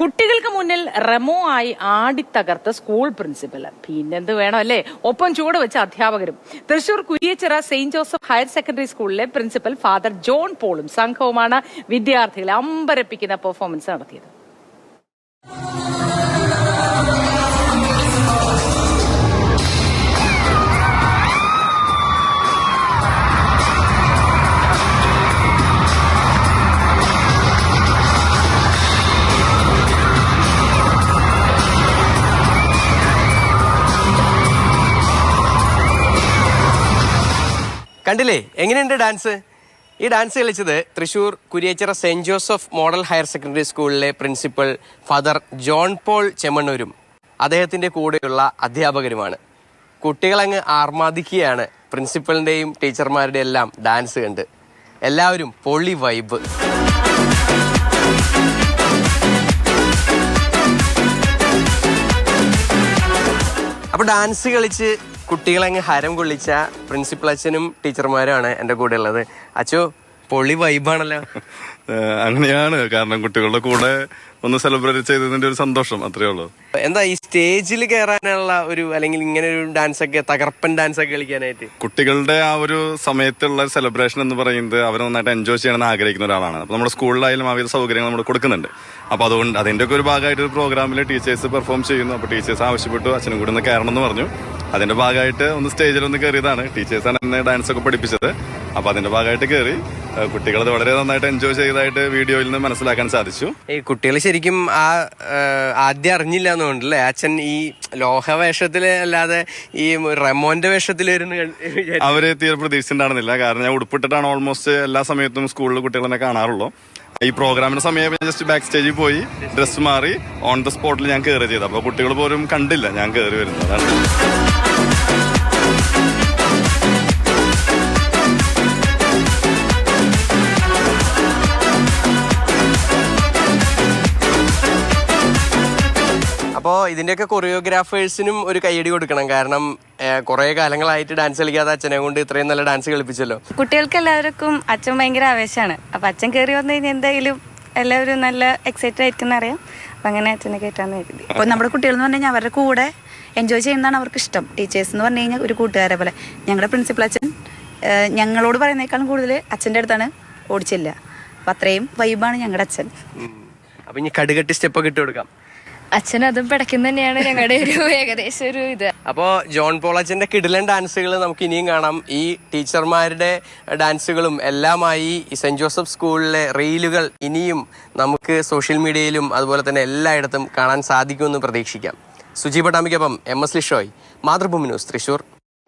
കുട്ടികൾക്ക് മുന്നിൽ റെമോ ആയി ആടിത്തകർത്ത സ്കൂൾ പ്രിൻസിപ്പൽ. പിന്നെന്ത് വേണം അല്ലേ? ഒപ്പം ചൂട് വെച്ച അധ്യാപകരും. Thrissur Kuriachira Saint Joseph higher secondary സ്കൂളിലെ പ്രിൻസിപ്പൽ ഫാദർ ജോൺ പോളും സംഘവുമാണ് വിദ്യാർത്ഥികളെ അമ്പരപ്പിക്കുന്ന പെർഫോമൻസ് നടത്തിയത്. കണ്ടില്ലേ എങ്ങനെയുണ്ട് ഡാൻസ്? ഈ ഡാൻസ് കളിച്ചത് Thrissur Kuriachira Saint Joseph model higher secondary സ്കൂളിലെ പ്രിൻസിപ്പൽ ഫാദർ ജോൺ പോൾ ചെമ്മണ്ണൂരും അദ്ദേഹത്തിൻ്റെ കൂടെയുള്ള അധ്യാപകരുമാണ്. കുട്ടികളങ്ങ് ആർമാദിക്കുകയാണ് പ്രിൻസിപ്പലിൻ്റെയും ടീച്ചർമാരുടെയും എല്ലാം ഡാൻസ് കണ്ട്. എല്ലാവരും പൊളി വൈബ്. അപ്പോൾ ഡാൻസ് കളിച്ച് കുട്ടികളങ്ങ് ഹരം കൊള്ളിച്ച പ്രിൻസിപ്പൽ അച്ഛനും ടീച്ചർമാരുമാണ് എൻ്റെ കൂടെ ഉള്ളത്. അച്ഛോ, പൊളി വൈബാണല്ലോ. അങ്ങനെയാണ്, കാരണം കുട്ടികളുടെ കൂടെ ഒന്ന് സെലിബ്രേറ്റ് ചെയ്തതിന്റെ ഒരു സന്തോഷം, അത്രേ ഉള്ളൂ. എന്താ ഈ സ്റ്റേജിൽ കയറാനുള്ള ഒരു, അല്ലെങ്കിൽ ഇങ്ങനെ ഒരു ഡാൻസ് ഒക്കെ, തകർപ്പൻ ഡാൻസ് ഒക്കെ കളിക്കാനായിട്ട്? കുട്ടികളുടെ ആ ഒരു സമയത്തുള്ള സെലിബ്രേഷൻ എന്ന് പറയുന്നത് അവർ നന്നായിട്ട് എൻജോയ് ചെയ്യണമെന്ന് ആഗ്രഹിക്കുന്ന ഒരാളാണ്. അപ്പോൾ നമ്മുടെ സ്കൂളിലായാലും ആ വിധ സൗകര്യങ്ങൾ നമ്മൾ കൊടുക്കുന്നുണ്ട്. അപ്പോൾ അതുകൊണ്ട് അതിൻ്റെ ഒക്കെ ഒരു ഭാഗമായിട്ട് ഒരു പ്രോഗ്രാമിൽ ടീച്ചേഴ്സ് പെർഫോം ചെയ്യുന്നു. അപ്പോൾ ടീച്ചേഴ്സ് ആവശ്യപ്പെട്ടു അച്ഛനും കൂടി ഒന്ന് കയറണം എന്ന് പറഞ്ഞു. അതിന്റെ ഭാഗമായിട്ട് ഒന്ന് സ്റ്റേജിൽ ഒന്ന് കയറിയതാണ്. ടീച്ചേഴ്സാണ് എന്നെ ഡാൻസ് ഒക്കെ പഠിപ്പിച്ചത്. അപ്പോൾ അതിന്റെ ഭാഗമായിട്ട് കയറി കുട്ടികൾ വളരെ നന്നായിട്ട് എൻജോയ് ചെയ്തതായിട്ട് വീഡിയോയിൽ നിന്ന് മനസ്സിലാക്കാൻ സാധിച്ചു. ഈ കുട്ടികൾ ശരിക്കും ആദ്യം അറിഞ്ഞില്ല എന്നുകൊണ്ടല്ലേ അച്ഛൻ ഈ ലോഹവേഷത്തില് അല്ലാതെ ഈ റെമോന്റെ വേഷത്തിൽ അവര് തീരെ പ്രതീക്ഷിച്ചിട്ടുണ്ടായിരുന്നില്ല. കാരണം ഞാൻ ഉടുപ്പിട്ടിട്ടാണ് ഓൾമോസ്റ്റ് എല്ലാ സമയത്തും സ്കൂളിൽ കുട്ടികളെന്നെ കാണാറുള്ളൂ. ഈ പ്രോഗ്രാമിന്റെ സമയം ജസ്റ്റ് ബാക്ക് സ്റ്റേജിൽ പോയി ഡ്രസ് മാറി ഓൺ ദ സ്പോട്ടിൽ ഞാൻ കയറി ചെയ്തു. അപ്പോൾ കുട്ടികൾ പോലും കണ്ടില്ല ഞാൻ കയറി വരുന്നതാണ്. അപ്പോൾ ഇതിൻ്റെയൊക്കെ കൊറിയോഗ്രാഫേഴ്സിനും ഒരു കൈയടി കൊടുക്കണം. കാരണം കുറേ കാലങ്ങളായിട്ട് ഡാൻസ് കളിക്കാതെ അച്ഛനെ കൊണ്ട് ഇത്രയും നല്ല ഡാൻസ് കളിപ്പിച്ചല്ലോ. കുട്ടികൾക്ക് എല്ലാവർക്കും അച്ഛൻ ഭയങ്കര ആവേശമാണ്. അപ്പം അച്ഛൻ കയറി വന്നു കഴിഞ്ഞാൽ എന്തായാലും എല്ലാവരും നല്ല എക്സൈറ്റഡ് ആയിരിക്കും അറിയാം. അപ്പം അങ്ങനെ അച്ഛനെ കയറ്റാന്ന് കരുതി. അപ്പോൾ നമ്മുടെ കുട്ടികൾ എന്ന് പറഞ്ഞു കഴിഞ്ഞാൽ അവരുടെ കൂടെ എൻജോയ് ചെയ്യുന്നതാണ് അവർക്ക് ഇഷ്ടം. ടീച്ചേഴ്സ് എന്ന് പറഞ്ഞു കഴിഞ്ഞാൽ ഒരു കൂട്ടുകാരെ പോലെ. ഞങ്ങളുടെ പ്രിൻസിപ്പൽ അച്ഛൻ ഞങ്ങളോട് പറയുന്നേക്കാളും കൂടുതൽ അച്ഛൻ്റെ അടുത്താണ് ഓടിച്ചില്ല. അപ്പം അത്രയും വൈബാണ് ഞങ്ങളുടെ അച്ഛൻ. അപ്പം ഇനി കടുകട്ടി സ്റ്റെപ്പൊക്കെ ഇട്ട് കൊടുക്കാം. അച്ഛനതും പിടയ്ക്കുന്ന തന്നെയാണ് ഞങ്ങളുടെ ഒരു ഏകദേശം ഒരു ഇത്. അപ്പോൾ ജോൺ പോൾ അച്ഛൻ്റെ കിടിലൻ ഡാൻസുകൾ നമുക്ക് ഇനിയും കാണാം. ഈ ടീച്ചർമാരുടെ ഡാൻസുകളും എല്ലാമായി ഈ സെന്റ് ജോസഫ് സ്കൂളിലെ റീലുകൾ ഇനിയും നമുക്ക് സോഷ്യൽ മീഡിയയിലും അതുപോലെ തന്നെ എല്ലായിടത്തും കാണാൻ സാധിക്കുമെന്ന് പ്രതീക്ഷിക്കാം. സുജി പട്ടാമിക്കൊപ്പം MS ലിഷോയ്, മാതൃഭൂമി ന്യൂസ്, തൃശൂർ.